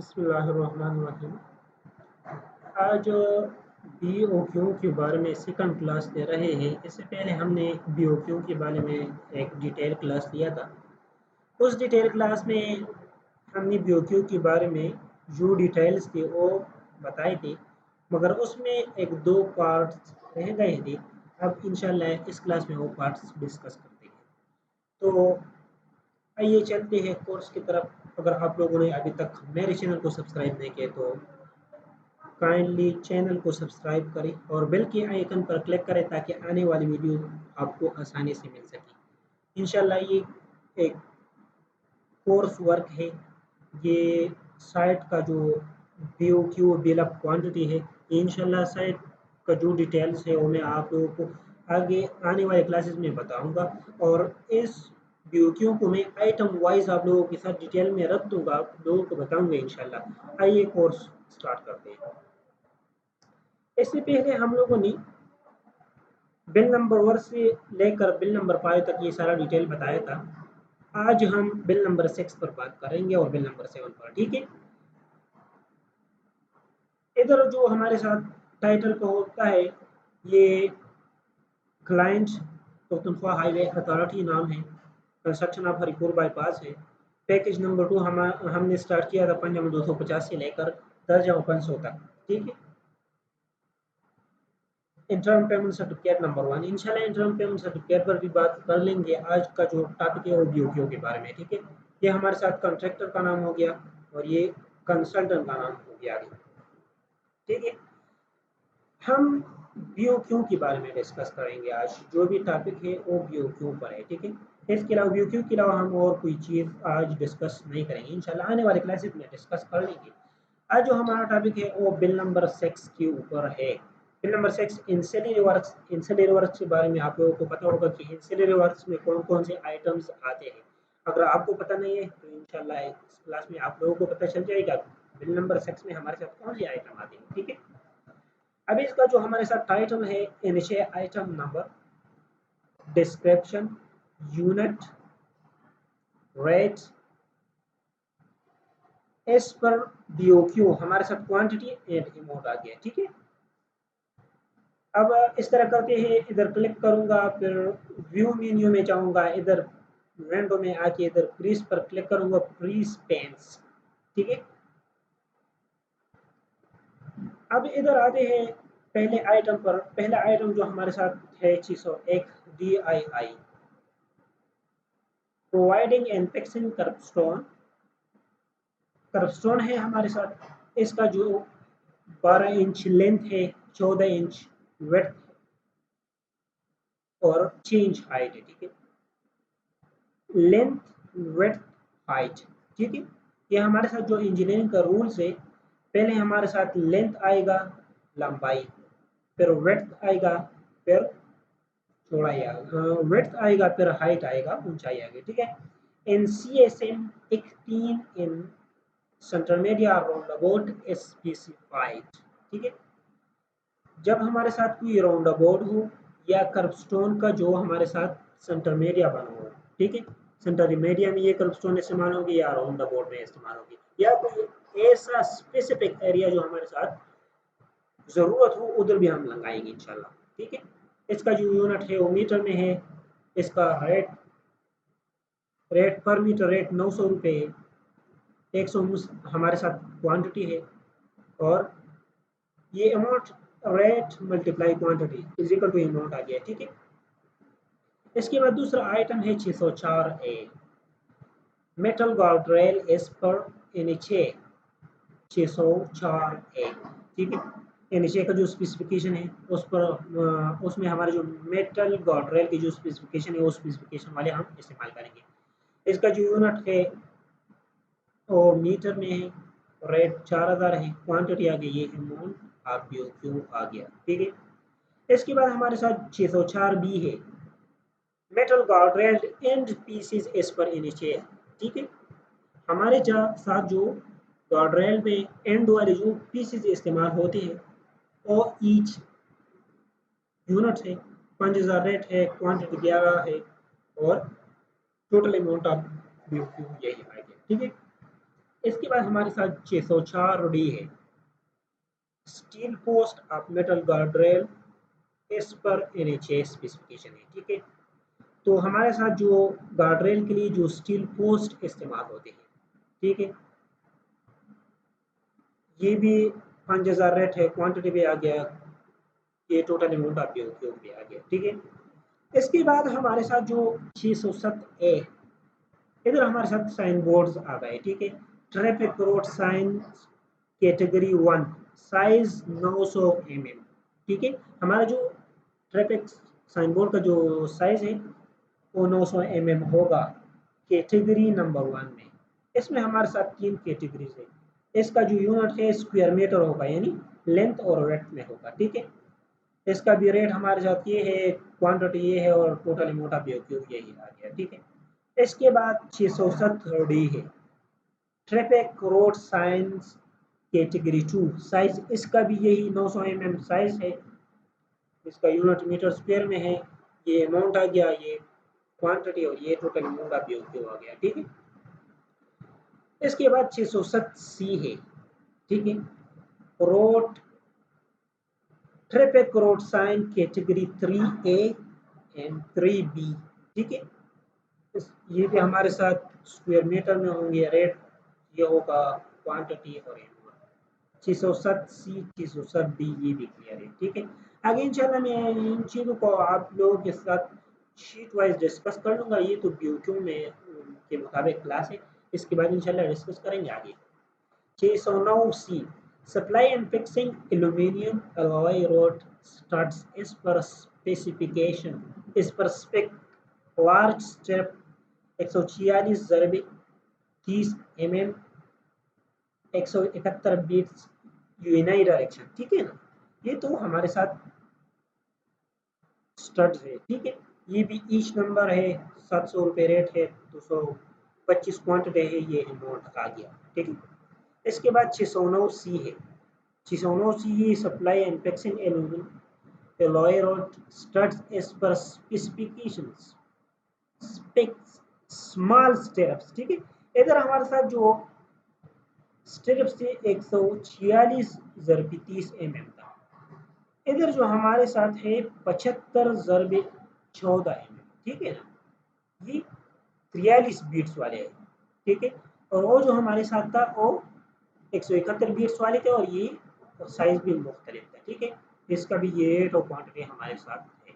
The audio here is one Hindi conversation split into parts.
बिस्मिल्लाहिर्रहमानिर्रहीम। आज बीओक्यू के बारे में सेकंड क्लास ले रहे हैं। इससे पहले हमने बीओक्यू के बारे में एक डिटेल क्लास लिया था। उस डिटेल क्लास में हमने बीओक्यू के बारे में जो डिटेल्स थे वो बताए थे, मगर उसमें एक दो पार्ट्स रह गए थे। अब इंशाल्लाह इस क्लास में वो पार्ट्स डिस्कस करते हैं। तो आइए चलते हैं कोर्स की तरफ। अगर आप लोगों ने अभी तक मेरे चैनल को सब्सक्राइब नहीं किया तो काइंडली चैनल को सब्सक्राइब करें और बेल के आइकन पर क्लिक करें ताकि आने वाली वीडियो आपको आसानी से मिल सके। इंशाल्लाह ये एक कोर्स वर्क है। ये साइट का जो बीओक्यू बिल ऑफ क्वांटिटी है, ये इंशाल्लाह साइट का जो डिटेल्स है वो मैं आप लोगों को आगे आने वाले क्लासेस में बताऊंगा। और इस बीओक्यू को मैं आइटम वाइज आप लोगों के साथ डिटेल में रख दूंगा, आप लोगों को बताऊंगा इंशाल्लाह। आइए कोर्स स्टार्ट करते हैं। इससे पहले हम लोगों ने बिल नंबर 1 से लेकर बिल नंबर 5 तक ये सारा डिटेल बताया था। आज हम बिल नंबर 6 पर बात करेंगे और बिल नंबर 7 पर, ठीक है। इधर जो हमारे साथ टाइटल पे होता है, ये क्लाइंट पख्तूनख्वा हाईवे अथॉरिटी नाम है, कंस्ट्रक्शन ऑफ हरिपुर बाईपास है। पैकेज नंबर 2 हमने स्टार्ट किया था 5/250 से लेकर 10/500 तक, ठीक है। इंटर्म पेमेंट सर्टिफिकेट नंबर 1, इंशाल्लाह इंटर्म पेमेंट सर्टिफिकेट पर भी बात कर लेंगे। आज का जो टॉपिक है वो बीओक्यू के बारे में, ठीक है। ये हमारे साथ कॉन्ट्रैक्टर का नाम हो गया और ये कंसल्टेंट का नाम हो गया, ठीक है। हम बीओक्यू के बारे में डिस्कस करेंगे। आज जो भी टॉपिक है वो बीओक्यू पर है, ठीक है। इसके अलावा बीओक्यू के अलावा हम और कोई चीज़ आज डिस्कस नहीं करेंगे, इंशाल्लाह आने वाले क्लासेस में डिस्कस कर लेंगे। आज जो हमारा टॉपिक है वो बिल नंबर 6 के ऊपर है। Bill number 6 ancillary works. Ancillary works के बारे में आप लोगों को पता होगा कि इंसेलरी वर्क्स में कौन कौन से आइटम्स आते हैं। अगर आपको पता नहीं है तो इंशाल्लाह इस क्लास में आप लोगों को पता चल जाएगा बिल नंबर 6 में हमारे साथ कौन से आइटम आते हैं, ठीक है। अभी इसका जो हमारे साथ टाइटल है, initial item number, description, unit, rate, S पर बीओक्यू, हमारे साथ क्वांटिटी एंड अमाउंट आ गया, ठीक है। अब इस तरह करते हैं, इधर क्लिक करूंगा, फिर व्यू मेन्यू में जाऊंगा, इधर विंडो में आके इधर प्रीस पर क्लिक करूंगा, प्रीस पेंस, ठीक है। अब इधर आते हैं पहले आइटम पर। पहला आइटम जो हमारे साथ है 601 DII, प्रोवाइडिंग एंड फिक्सिंग कर्बस्टोन। कर्बस्टोन है हमारे साथ, इसका जो 12 इंच लेंथ है, 14 इंच विड्थ और 6 इंच हाइट है, ठीक है। लेंथ, विड्थ, हाइट, ठीक है। ये हमारे साथ जो इंजीनियरिंग का रूल्स है, पहले हमारे साथ लेंथ आएगा, लंबाई, फिर विड्थ आएगा, फिर चौड़ाई आएगा, विड्थ आएगा, फिर हाइट आएगा, ऊंचाई आएगी, ठीक है। इन CSM 18 in centre media round about specified, ठीक है। जब हमारे साथ कोई राउंड अबाउट हो या कर्बस्टोन का जो हमारे साथ सेंटर मीडिया बना हो, ठीक है। सेंटर मीडिया में ये कर्बस्टोन इस्तेमाल होगी या राउंड अबाउट में इस्तेमाल होगी, या कोई ऐसा स्पेसिफिक एरिया जो हमारे साथ जरूरत हो उधर भी हम लगाएंगे इंशाल्लाह, ठीक है। इसका जो यूनिट है वो मीटर में है। इसका रेट रेट पर मीटर रेट 900 रुपये है। 100 हमारे साथ क्वांटिटी है और ये amount rate multiply quantity is equal to amount आ गया, ठीक है। इसके बाद दूसरा आइटम है 604A, metal guard rail as per NHA 604A, ठीक है। NHA का जो स्पेसिफिकेशन है उस पर उसमें हमारे जो मेटल गार्ड रेल की जो स्पेसिफिकेशन है वो स्पेसिफिकेशन वाले हम इस्तेमाल करेंगे। इसका जो यूनिट है वो मीटर में है, रेट 4000 है, क्वांटिटी आ गई, ये अमाउंट RPOQ आ गया, ठीक है। इसके बाद हमारे साथ 604B है, metal guard rail and pieces as per NHA, ठीक है। हमारे साथ जो गार्ड रेल में एंड वाले जो पीसेस इस्तेमाल होते हैं वो ईच यूनिट है, 5000 रेट है, क्वांटिटी 11 है और टोटल अमाउंट ऑफ BOQ यही आ गया, ठीक है। इसके बाद हमारे साथ 604 डी है, steel post of metal guard rail as per NHA specification है। ठीक है, तो हमारे साथ जो गार्ड रेल के लिए जो स्टील पोस्ट इस्तेमाल होते हैं, ठीक है, ये भी 5000 रेट है, क्वांटिटी भी आ गया, ये टोटल अमाउंट आपके उपयोग भी आ गया। ठीक है, इसके बाद हमारे साथ जो 607A, इधर हमारे साथ साइन बोर्ड्स आ गए। ठीक है, traffic road sign category 1, size 900 mm। ठीक है, हमारा जो ट्रैफिक साइन बोर्ड का जो साइज है वो 900 mm होगा कैटेगरी नंबर 1 में। इसमें हमारे साथ 3 कैटेगरीज है। इसका जो यूनिट है स्क्वायर मीटर होगा, यानी लेंथ और वेड्थ में होगा। ठीक है, इसका भी रेट हमारे साथ ये है, क्वांटिटी ये है और टोटल अमाउंट ऑफ यही आ गया। ठीक है, इसके बाद 670 डी है, traffic road science category 2, size इसका भी यही 900 mm साइज है, इसका यूनिट मीटर स्क्वायर में है, ये अमाउंट आ गया, ये क्वांटिटी और ये टोटल अमाउंट ऑफ आ गया। ठीक है, इसके बाद 607C है। ठीक है, road traffic road sign category 3A and 3B। ठीक है, ये भी हमारे साथ स्क्वायर मीटर में होंगे, रेट ये होगा, क्वांटिटी और अमाउंट। 607C 607D ये भी क्लियर है। ठीक है, आगे इंशाल्लाह मैं इन चीज़ों को आप लोगों के साथ शीट वाइज डिस्कस कर लूँगा। ये तो BOQ में के मुताबिक क्लास है, इसके बाद इंशाल्लाह डिस्कस करेंगे आगे। 609C, supply and fixing aluminium alloy rod studs is per specification, is per spec, large strip 146 ज़रबे 30 mm 171 बीट्स यूएनआई डायरेक्शन। ठीक है ना, ये तो हमारे साथ स्टड्स है। ठीक है, ये भी ईच नंबर है, 700 रुपये रेट है, 225 क्वांटिटी है, ये अमाउंट आ गया। ठीक है, इसके बाद 609C है, 609C supply and fixing aluminium alloy rod studs as per specifications, small steps. ठीक है, इधर हमारे साथ जो स्टेप्स थे 146 ज़रबी 30 mm था, इधर जो हमारे साथ है 75 ज़रबे 14 mm। ठीक है ना, ये 43 बीट्स वाले हैं। ठीक है, और वो जो हमारे साथ था वो 171 बीट्स वाले थे और ये साइज भी मुख्तलिफ था। ठीक है, इसका भी ये रेट और क्वांटिटी हमारे साथ है।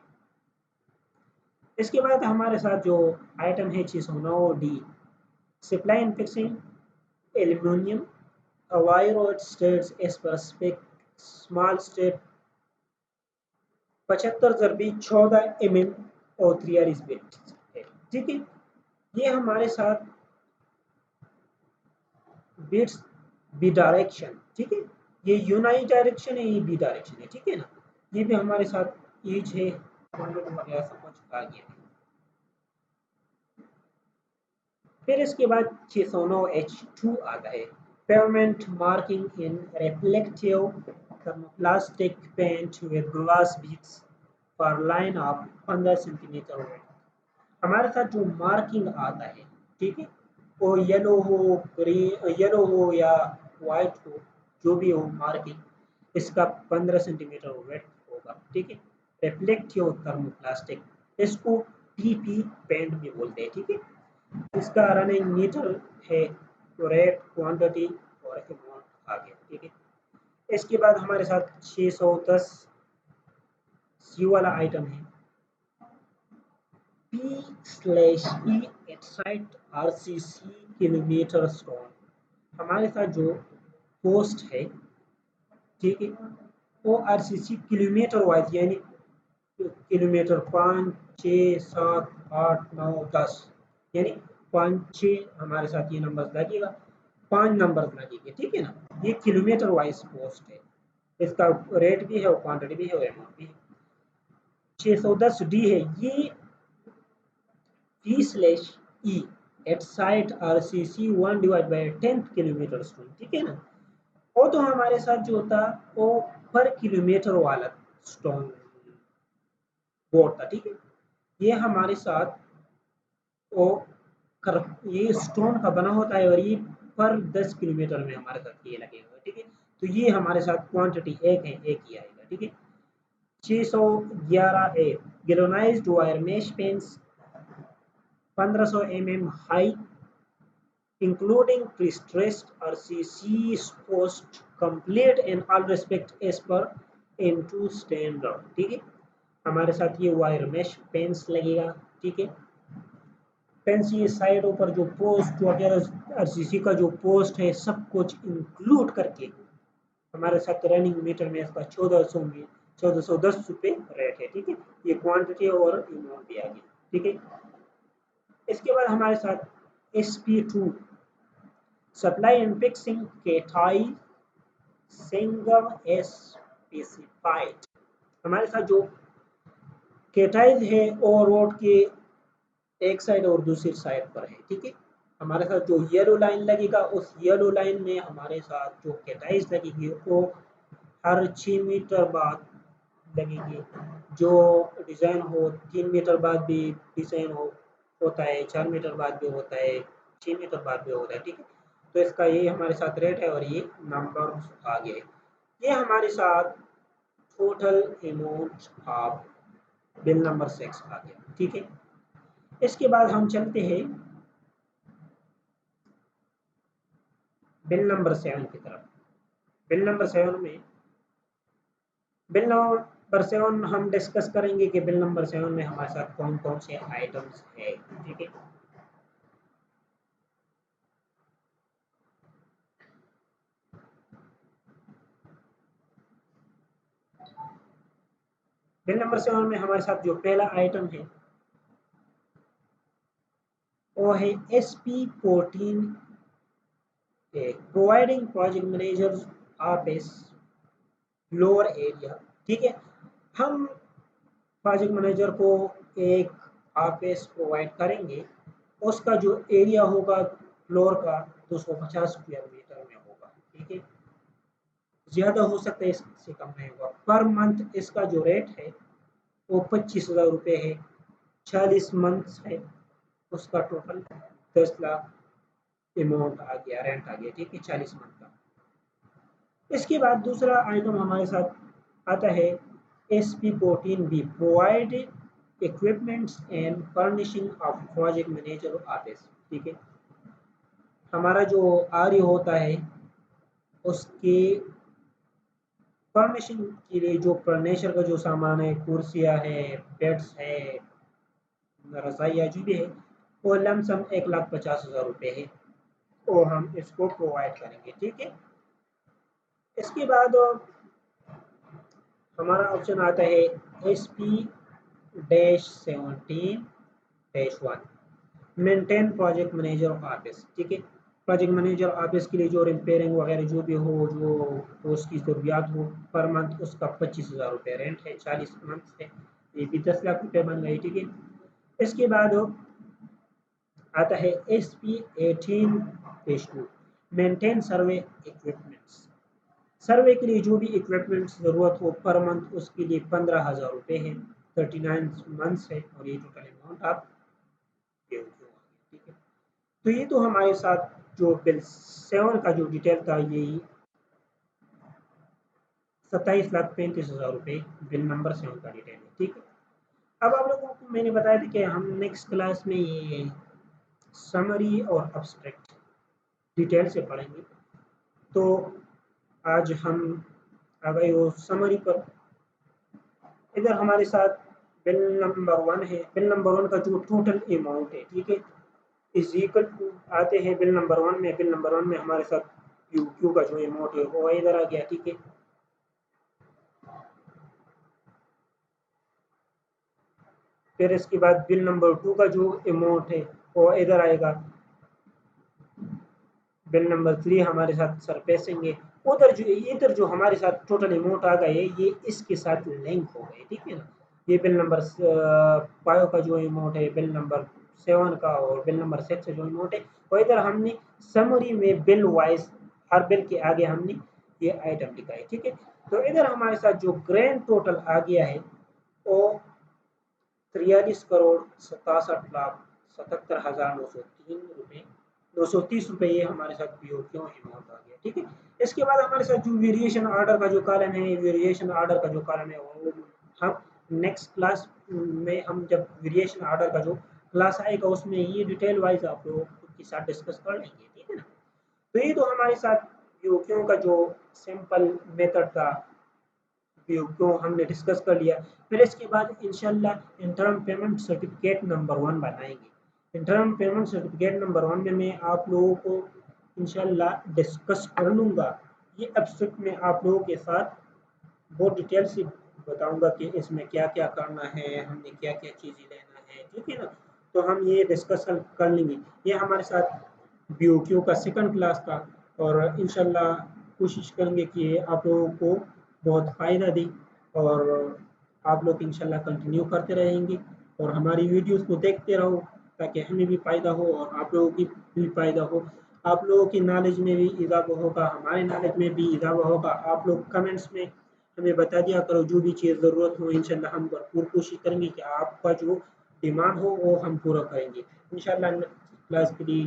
इसके बाद हमारे साथ जो आइटम है 609D, supply and fixing aluminium alloy rod studs as per spec, small step 75 ज़रबी 14 mm और 43 बिट है। ठीक है, ये हमारे साथ बिट्स बी डायरेक्शन। ठीक है, ये यूनाई डायरेक्शन है, ये बी डायरेक्शन है। ठीक है ना, ये भी हमारे साथ ईच है, वगैरह सब कुछ आ गया है। फिर इसके बाद 609H2 आता है, pavement marking in reflective thermoplastic paint with glass beads for line of 15 centimetre. हमारे साथ जो मार्किंग आता है, ठीक है, वो येलो हो, ग्रीन येलो हो या वाइट हो, जो भी हो मार्किंग, इसका 15 सेंटीमीटर वेट होगा। ठीक है, रिफ्लेक्टिव थर्मोप्लास्टिक, इसको TP पेंट भी बोलते हैं। ठीक है, इसका रनिंग मीटर है, तो रेट क्वांटिटी और अमाउंट आ गया। ठीक है, इसके बाद हमारे साथ 610 सी वाला आइटम है, P/E excite RCC kilometre stone. हमारे साथ जो पोस्ट है, ठीक है, वो RCC किलोमीटर वाइज, यानी किलोमीटर 5, 6, 7, 8, 9, 10, यानी 5, 6 हमारे साथ ये नंबर लगेगा, 5 नंबर लगेंगे। ठीक है ना, ये किलोमीटर वाइज पोस्ट है, इसका रेट भी है और क्वांटिटी भी है और अमाउंट भी है। 610D है, ये P/E at site RCC 1/10 kilometre stone. ठीक है ना, वो तो हमारे साथ जो होता वो पर किलोमीटर वाला स्टोन बोर्ड था। ठीक है, ये हमारे साथ वो ये स्टोन का बना होता है और ये पर 10 किलोमीटर में हमारे साथ ये लगेगा, ठीक है। तो ये हमारे साथ क्वांटिटी एक है, एक ही आएगा, ठीक है। 611 a galvanised wire mesh fence 1500 mm high including pre-stressed RCC post complete in all respect as per N2 standard, ठीक है। हमारे साथ ये वायर मेश पेंस लगेगा, ठीक है। पेंस ये साइडों पर जो पोस्ट वगैरह आरसीसी का जो पोस्ट है सब कुछ इंक्लूड करके हमारे साथ रनिंग मीटर में इसका 1400 में 1410 रुपये रेट है, ठीक है। ये क्वांटिटी और अमाउंट भी आ गया, ठीक है। इसके बाद हमारे साथ SP2 सप्लाई एंड फिक्सिंग केटाई सिंगम स्पेसिफाइड। हमारे साथ जो केटाइज है और रोड के एक साइड और दूसरी साइड पर है, ठीक है। हमारे साथ जो येलो लाइन लगेगा उस येलो लाइन में हमारे साथ जो केटाइज लगेगी वो हर 6 मीटर बाद लगेगी। जो डिज़ाइन हो 3 मीटर बाद भी डिज़ाइन होता है, 4 मीटर बाद भी होता है, 6 मीटर बाद भी होता है, ठीक है। तो इसका ये हमारे साथ रेट है और ये नंबर आ गए। ये हमारे साथ total amount of bill number 6 आ गया, ठीक है। इसके बाद हम चलते हैं बिल नंबर 7 की तरफ। बिल नंबर 7 में बिल नंबर 7 हम डिस्कस करेंगे कि बिल नंबर 7 में हमारे साथ कौन कौन से आइटम्स है, ठीक है। बिल नंबर 7 में हमारे साथ जो पहला आइटम है वो है SP14 providing project manager office lower area, ठीक है। हम प्रोजेक्ट मैनेजर को एक ऑफिस प्रोवाइड करेंगे, उसका जो एरिया होगा फ्लोर का 250 स्क्वायर मीटर में होगा, ठीक है। ज़्यादा हो सकता है, इससे कम नहीं होगा। पर मंथ इसका जो रेट है वो 25,000 रुपये है। 40 मंथ्स है, उसका टोटल 10 लाख अमाउंट आ गया, रेंट आ गया, ठीक है, 40 मंथ का। इसके बाद दूसरा आइटम हमारे साथ आता है SP14B provide equipments and furnishing of project manager office, ठीक है। हमारा जो आर्य होता है उसके फर्निशिंग के लिए जो फर्नीचर का जो सामान है, कुर्सियाँ है, बेड्स है, रजाइयाँ जो भी है, वो लमसम 1,50,000 रुपये है और हम इसको प्रोवाइड करेंगे, ठीक है। इसके बाद हमारा ऑप्शन आता है SP-17-1 maintain project manager office, ठीक है। प्रोजेक्ट मैनेजर ऑफिस के लिए जो रिपेयरिंग वगैरह जो भी हो, जो उसकी ज़रूरियात हो, पर मंथ उसका 25,000 रुपये रेंट है, 40 मंथ है, ये भी 10 लाख रुपये बन गए, ठीक है। इसके बाद आता है SP-18-2 मेंटेन सर्वे इक्विपमेंट्स। सर्वे के लिए जो भी इक्विपमेंट्स ज़रूरत हो पर मंथ उसके लिए 15,000 रुपये है, 39 मंथ्स है और ये टोटल अमाउंट आप पे, ठीक है। तो ये तो हमारे साथ जो बिल 7 का जो डिटेल था यही 27,35,000 रुपये बिल नंबर 7 का डिटेल है, ठीक है। अब आप लोगों को मैंने बताया था कि हम नेक्स्ट क्लास में ये समरी और अब्स्ट्रैक्ट डिटेल से पढ़ेंगे। तो आज हम आ गए वो समरी पर। इधर हमारे साथ बिल नंबर 1 है। बिल नंबर 1 का जो टोटल अमाउंट है, ठीक है, इज इक्वल टू आते हैं बिल नंबर 1 में। बिल नंबर 1 में हमारे साथ क्यू का जो अमाउंट है वो इधर आ गया, ठीक है। फिर इसके बाद बिल नंबर 2 का जो अमाउंट है वो इधर आएगा। बिल नंबर 3 हमारे साथ सरफेसिंग है। उधर जो इधर जो हमारे साथ टोटल अमाउंट आ गए ये इसके साथ लिंक हो गए, ठीक है ना। ये बिल नंबर 5 का जो अमाउंट है, बिल नंबर 7 का और बिल नंबर 6 का जो अमाउंट है वो इधर हमने समरी में बिल वाइज हर बिल के आगे हमने ये आइटम लिखा है, ठीक है। तो इधर हमारे साथ जो ग्रैंड टोटल आ गया है वो 43,67,77,903 रुपये ₹230 ये हमारे साथ पीओक्यू अमाउंट आ गया, ठीक है। इसके बाद हमारे साथ जो वेरिएशन ऑर्डर का जो कॉलम है, वेरिएशन ऑर्डर का जो कॉलम है वो हम नेक्स्ट क्लास में, हम जब वेरिएशन ऑर्डर का जो क्लास आएगा उसमें ये डिटेल वाइज आप लोगों के साथ डिस्कस कर लेंगे, ठीक है ना। तो ये तो हमारे साथ पीओक्यू का जो सिंपल मेथड था को हमने डिस्कस कर लिया। फिर इसके बाद इंशाल्लाह इंटर्म पेमेंट सर्टिफिकेट नंबर 1 बनाएंगे। इंटर्म पेमेंट सर्टिफिकेट नंबर 1 में मैं आप लोगों को इंशाल्लाह डिस्कस कर लूँगा। ये एब्स्ट्रैक्ट में आप लोगों के साथ बहुत डिटेल से बताऊँगा कि इसमें क्या-क्या करना है, हमने क्या-क्या चीज़ें लेना है, ठीक है ना? तो हम ये डिस्कस कर लेंगे। ये हमारे साथ बीओक्यू का सेकंड क्लास था और इंशाल्लाह कोशिश करेंगे कि आप लोगों को बहुत फ़ायदा दे और आप लोग इंशाल्लाह कंटिन्यू करते रहेंगे और हमारी वीडियोस को देखते रहो ताकि हमें भी फ़ायदा हो और आप लोगों की भी फ़ायदा हो। आप लोगों की नॉलेज में भी इज़ाफ़ा होगा, हमारे नॉलेज में भी इज़ाफ़ा होगा। आप लोग कमेंट्स में हमें बता दिया करो जो भी चीज़ ज़रूरत हो, इंशाल्लाह हम भरपूर कोशिश करेंगे कि आपका जो डिमांड हो वो हम पूरा करेंगे। इंशाल्लाह क्लास के लिए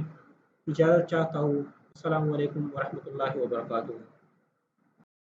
इजाज़त चाहता हूँ। अस्सलामु अलैकुम वरहमतुल्लाहि वबरकातुहू।